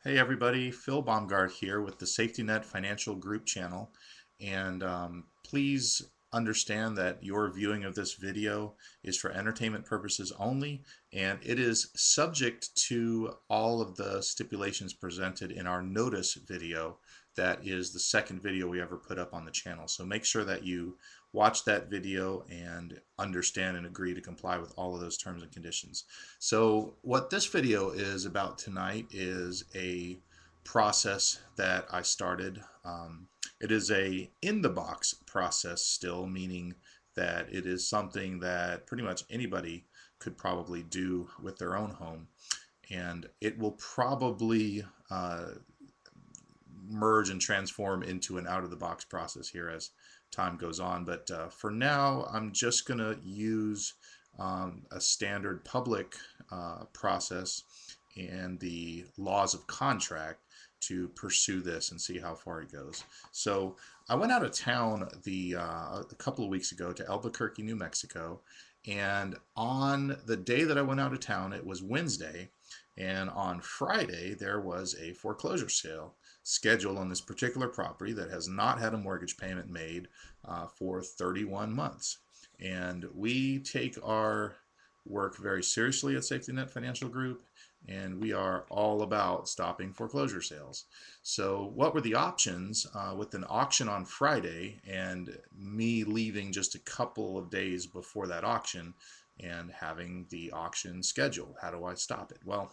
Hey everybody, Phil Baumgart here with the Safety Net Financial Group channel. And please understand that your viewing of this video is for entertainment purposes only, and it is subject to all of the stipulations presented in our notice video. That is the second video we ever put up on the channel. So make sure that you watch that video and understand and agree to comply with all of those terms and conditions. So what this video is about tonight is a process that I started. It is a in-the-box process still, meaning that it is something that pretty much anybody could probably do with their own home. And it will probably merge and transform into an out-of-the-box process here as time goes on. But for now, I'm just going to use a standard public process and the laws of contract to pursue this and see how far it goes. So I went out of town a couple of weeks ago to Albuquerque, New Mexico, and on the day that I went out of town, it was Wednesday, and on Friday there was a foreclosure sale scheduled on this particular property that has not had a mortgage payment made for 31 months. And we take our work very seriously at Safety Net Financial Group, and we are all about stopping foreclosure sales. So what were the options with an auction on Friday and me leaving just a couple of days before that auction and having the auction scheduled? How do I stop it? Well,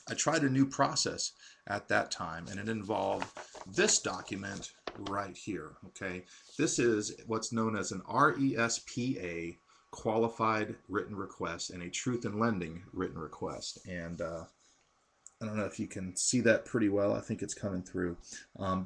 I tried a new process at that time, and it involved this document right here. Okay, this is what's known as an RESPA qualified written request and a truth in lending written request. And I don't know if you can see that pretty well. I think it's coming through.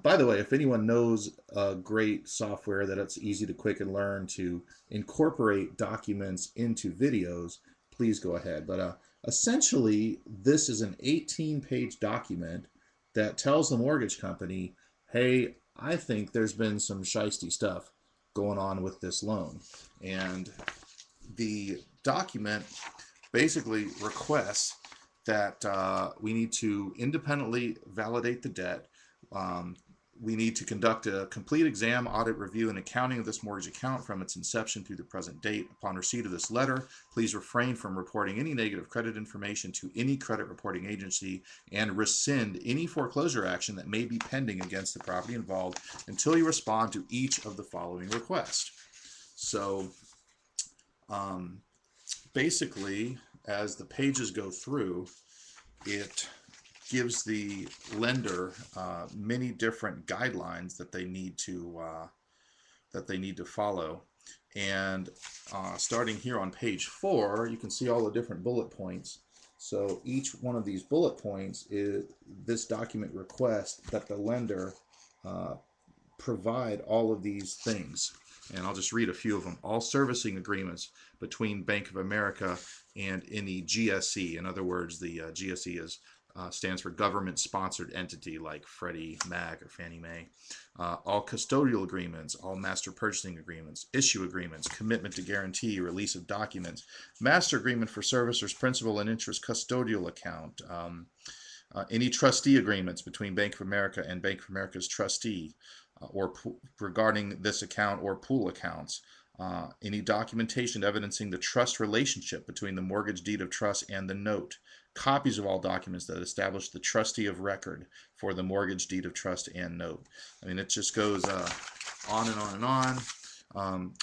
By the way, if anyone knows a great software that it's easy to quick and learn to incorporate documents into videos, please go ahead. But essentially, this is an 18-page document that tells the mortgage company, hey, I think there's been some shisty stuff going on with this loan. And the document basically requests that we need to independently validate the debt. We need to conduct a complete exam, audit, review, and accounting of this mortgage account from its inception through the present date. Upon receipt of this letter, please refrain from reporting any negative credit information to any credit reporting agency and rescind any foreclosure action that may be pending against the property involved until you respond to each of the following requests. So basically, as the pages go through, it gives the lender many different guidelines that they need to follow. And starting here on page 4, you can see all the different bullet points. So each one of these bullet points is this document request that the lender provide all of these things. And I'll just read a few of them. All servicing agreements between Bank of America and any GSE. In other words, the GSE stands for government-sponsored entity like Freddie Mac or Fannie Mae. All custodial agreements, all master purchasing agreements, issue agreements, commitment to guarantee, release of documents, master agreement for servicers, principal and interest custodial account, any trustee agreements between Bank of America and Bank of America's trustee, or regarding this account or pool accounts, any documentation evidencing the trust relationship between the mortgage deed of trust and the note, copies of all documents that establish the trustee of record for the mortgage deed of trust and note. I mean, it just goes on and on and on.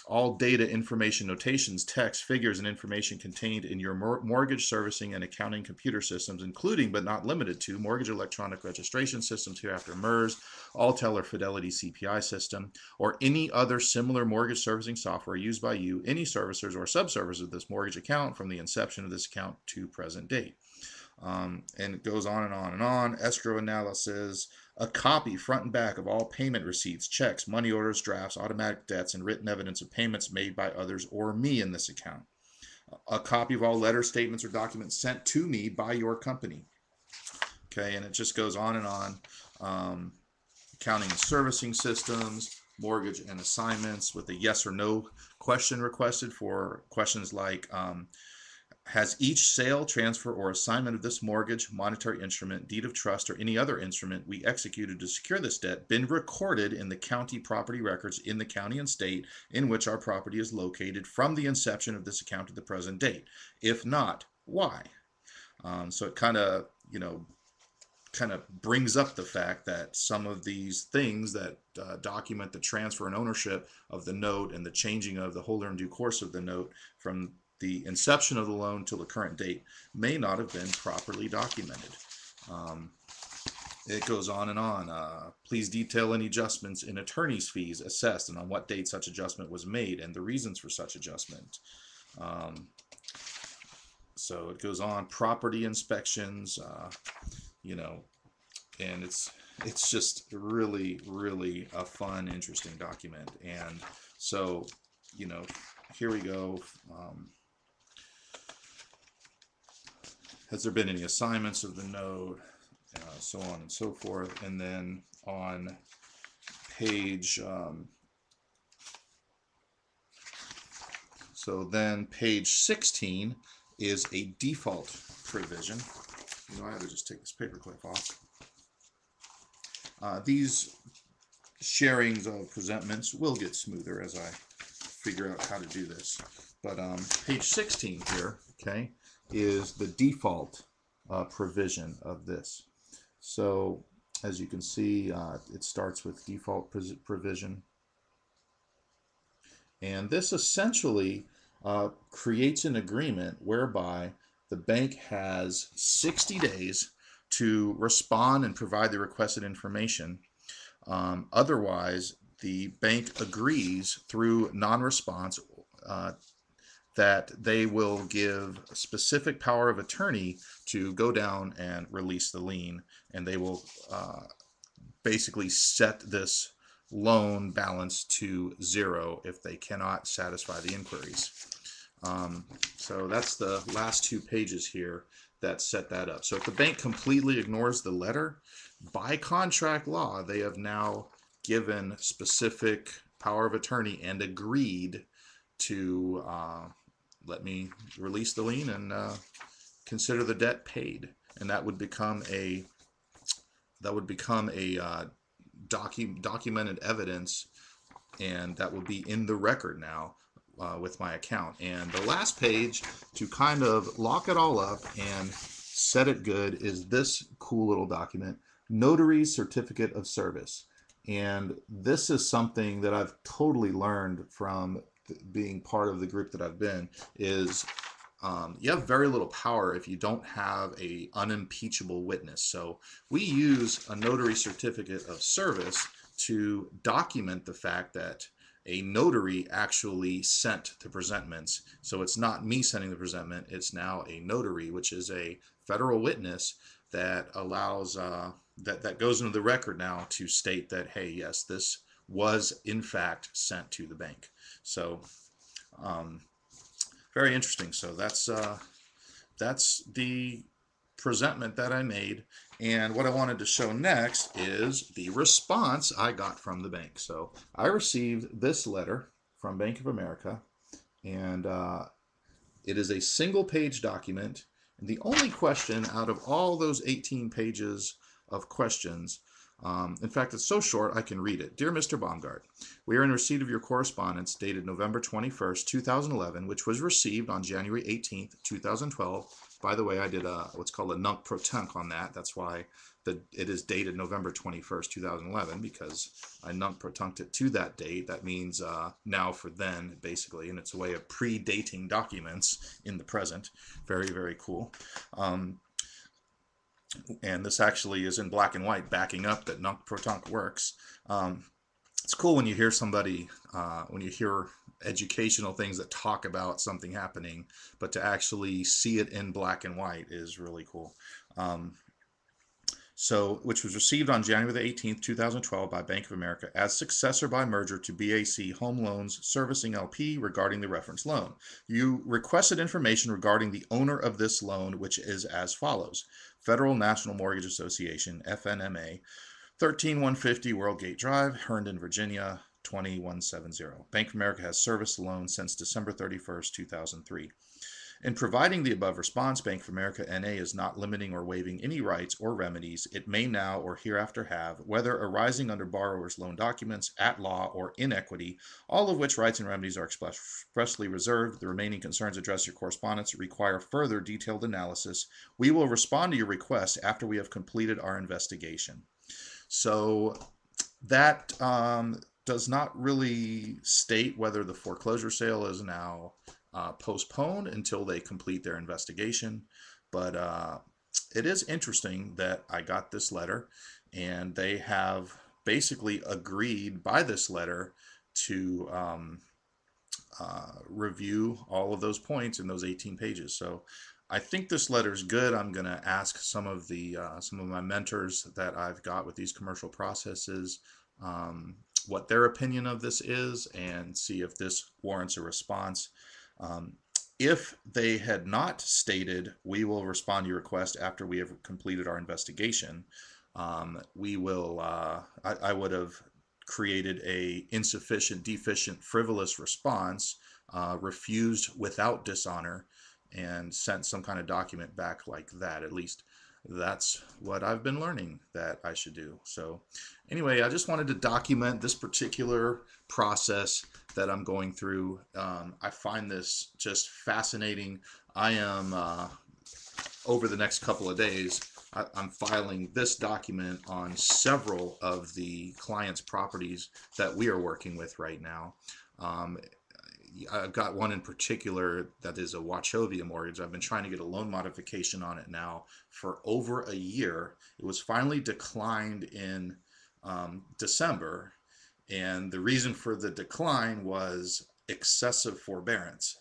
All data, information, notations, text, figures, and information contained in your mortgage servicing and accounting computer systems, including but not limited to mortgage electronic registration systems, hereafter MERS, Alltel or Fidelity CPI system, or any other similar mortgage servicing software used by you, any servicers or subservicers of this mortgage account from the inception of this account to present date. And it goes on and on and on. Escrow analysis, a copy front and back of all payment receipts, checks, money orders, drafts, automatic debts, and written evidence of payments made by others or me in this account. A copy of all letters, statements, or documents sent to me by your company. Okay, and it just goes on and on. Accounting and servicing systems, mortgage and assignments with a yes or no question requested for questions like Has each sale, transfer, or assignment of this mortgage, monetary instrument, deed of trust, or any other instrument we executed to secure this debt been recorded in the county property records in the county and state in which our property is located from the inception of this account to the present date? If not, why? So it kind of brings up the fact that some of these things that document the transfer and ownership of the note and the changing of the holder in due course of the note from the inception of the loan till the current date may not have been properly documented. It goes on and on. Please detail any adjustments in attorney's fees assessed and on what date such adjustment was made and the reasons for such adjustment. So it goes on. Property inspections, and it's just really, really a fun, interesting document. And so, here we go. Has there been any assignments of the note, so on and so forth. And then on page page 16 is a default provision. I had to just take this paperclip off. These sharings of presentments will get smoother as I figure out how to do this. But page 16 here, okay, is the default provision of this. So as you can see, it starts with default provision. And this essentially creates an agreement whereby the bank has 60 days to respond and provide the requested information. Otherwise, the bank agrees through non-response that they will give specific power of attorney to go down and release the lien, and they will basically set this loan balance to 0 if they cannot satisfy the inquiries. So that's the last 2 pages here that set that up. So if the bank completely ignores the letter, by contract law, they have now given specific power of attorney and agreed to let me release the lien and consider the debt paid, and that would become a documented evidence, and that will be in the record now with my account. And the last page to kind of lock it all up and set it good is this cool little document, Notary Certificate of Service. And this is something that I've totally learned from being part of the group that I've been, is you have very little power if you don't have a unimpeachable witness. So we use a notary certificate of service to document the fact that a notary actually sent the presentments. So it's not me sending the presentment, it's now a notary, which is a federal witness that allows that goes into the record now to state that, hey, yes, this was in fact sent to the bank. So very interesting. So that's the presentment that I made. And what I wanted to show next is the response I got from the bank. So I received this letter from Bank of America, and it is a single-page document. And the only question out of all those 18 pages of questions, in fact, it's so short I can read it. Dear Mr. Baumgart, we are in receipt of your correspondence dated November 21st, 2011, which was received on January 18th, 2012. By the way, I did what's called a nunc pro tunc on that. That's why it is dated November 21st, 2011, because I nunc pro tunced it to that date. That means now for then, basically, and it's a way of pre-dating documents in the present. Very, very cool. And this actually is in black and white, backing up that nunc pro tunc works. It's cool when you hear somebody, when you hear educational things that talk about something happening, but to actually see it in black and white is really cool. Which was received on January the 18th, 2012 by Bank of America as successor by merger to BAC Home Loans Servicing LP regarding the reference loan. You requested information regarding the owner of this loan, which is as follows. Federal National Mortgage Association, FNMA, 13150 Worldgate Drive, Herndon, Virginia, 20170. Bank of America has serviced the loan since December 31st, 2003. In providing the above response, Bank of America NA is not limiting or waiving any rights or remedies it may now or hereafter have, whether arising under borrower's loan documents, at law, or in equity, all of which rights and remedies are expressly reserved. The remaining concerns addressed in your correspondence require further detailed analysis. We will respond to your request after we have completed our investigation. So that does not really state whether the foreclosure sale is now postponed until they complete their investigation. But it is interesting that I got this letter, and they have basically agreed by this letter to review all of those points in those 18 pages. So I think this letter is good. I'm going to ask some of my mentors that I've got with these commercial processes what their opinion of this is, and see if this warrants a response. If they had not stated, we will respond to your request after we have completed our investigation, we will. I would have created a insufficient, deficient, frivolous response, refused without dishonor, and sent some kind of document back like that. At least that's what I've been learning that I should do. So anyway, I just wanted to document this particular process that I'm going through. I find this just fascinating. I am, over the next couple of days, I'm filing this document on several of the clients' properties that we are working with right now. I've got one in particular that is a Wachovia mortgage. I've been trying to get a loan modification on it now for over a year. It was finally declined in December, and the reason for the decline was excessive forbearance,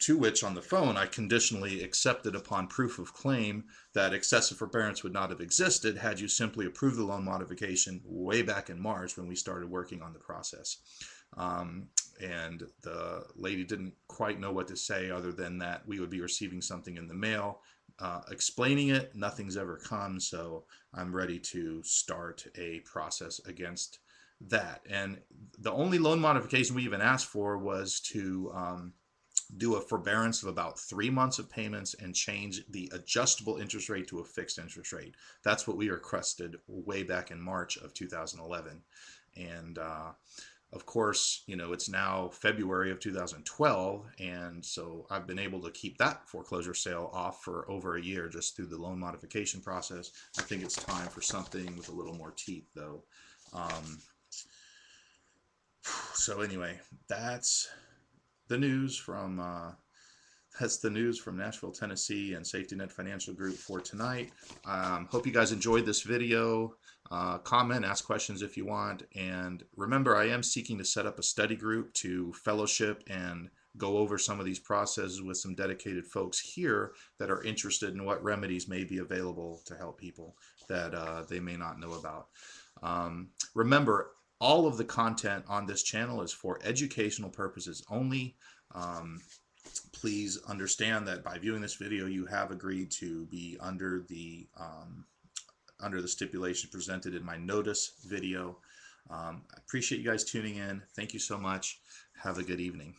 to which on the phone I conditionally accepted upon proof of claim that excessive forbearance would not have existed had you simply approved the loan modification way back in March when we started working on the process. And the lady didn't quite know what to say other than that we would be receiving something in the mail. Explaining it, nothing's ever come, so I'm ready to start a process against that. And the only loan modification we even asked for was to do a forbearance of about 3 months of payments and change the adjustable interest rate to a fixed interest rate. That's what we requested way back in March of 2011. And of course, it's now February of 2012, and so I've been able to keep that foreclosure sale off for over a year just through the loan modification process. I think it's time for something with a little more teeth, though. So anyway, that's the news from Nashville, Tennessee, and Safety Net Financial Group for tonight. Hope you guys enjoyed this video. Comment, ask questions if you want, and remember, I am seeking to set up a study group to fellowship and go over some of these processes with some dedicated folks here that are interested in what remedies may be available to help people that they may not know about. Remember, all of the content on this channel is for educational purposes only. Please understand that by viewing this video, you have agreed to be under the stipulation presented in my notice video. I appreciate you guys tuning in. Thank you so much. Have a good evening.